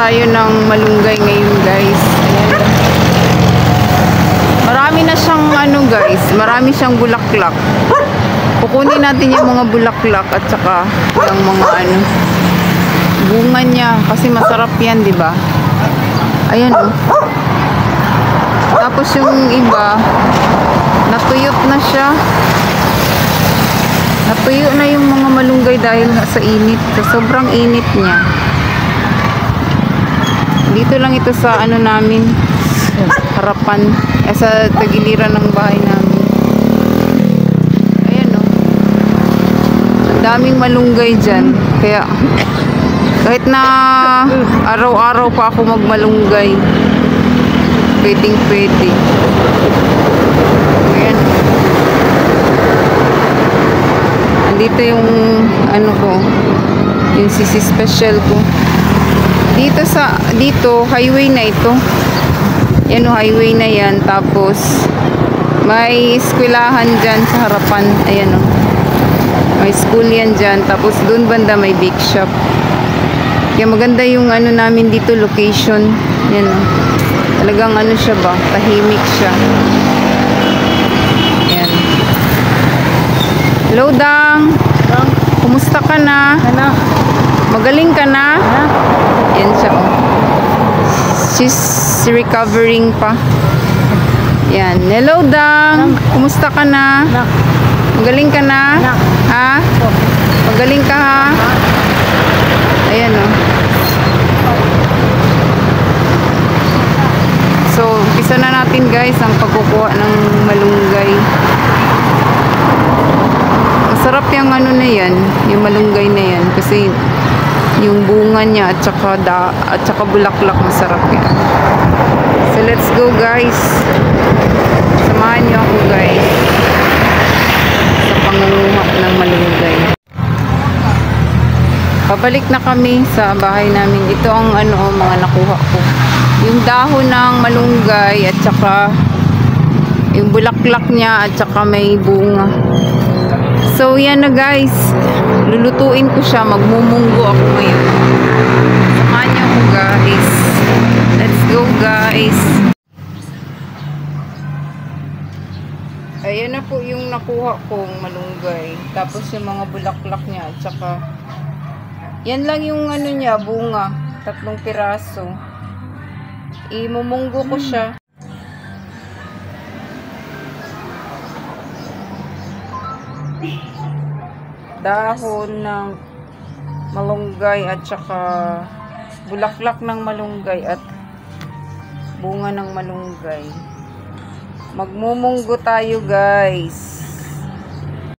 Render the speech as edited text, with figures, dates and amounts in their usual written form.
tayo ng malunggay ngayon, guys. Ayan. Marami na siyang ano, guys. Marami siyang bulaklak. Kukunin natin yung mga bulaklak at saka yung mga ano, bunga niya. Kasi masarap yan, di ba? Ayan, oh. Tapos yung iba, natuyot na siya. Natuyo na yung mga malunggay dahil sa init. Sa sobrang init niya. Dito lang ito sa ano namin, harapan, sa tagiliran ng bahay namin. Ayan, oh. Ang daming malunggay dyan. Kaya kahit na araw-araw pa ako magmalunggay, pwedeng pwede. Ayan. Andito yung ano ko, yung sisi special ko. Dito highway na ito. Yan, o, highway na yan. Tapos may eskwelahan dyan sa harapan. Ayan, o. May school yan dyan. Tapos doon banda may bake shop. Kaya maganda yung ano namin dito, location. Yan, o. Talagang ano siya ba? Tahimik siya. Yan. Hello, Dang. Kumusta ka na? Magaling ka na? Yan siya, oh. She's recovering pa. Yan. Hello, Dang. Kumusta ka na? Magaling ka na? Ha? Magaling ka, ha? Ayan, oh. So, umpisa na natin, guys, ang pagkukuha ng malunggay. Masarap yung ano na yan, yung malunggay na yan. Kasi yung bunga niya at saka bulaklak, masarap yan. So let's go, guys. Samahan niyo ako, guys, sa pangunguha ng malunggay. Pabalik na kami sa bahay namin. Ito ang ano, mga nakuha ko. Yung dahon ng malunggay at saka yung bulaklak niya at saka may bunga. So yan na, guys. Lulutuin ko siya. Magmumunggo ako ngayon. Samahan niyo ako, guys. Let's go, guys. Ayan na po yung nakuha kong malunggay. Tapos yung mga bulaklak niya. At saka yan lang yung ano niya, bunga. 3 piraso. Imumunggo ko siya. Dahon ng malunggay at saka bulaklak ng malunggay at bunga ng malunggay. Magmumunggo tayo, guys.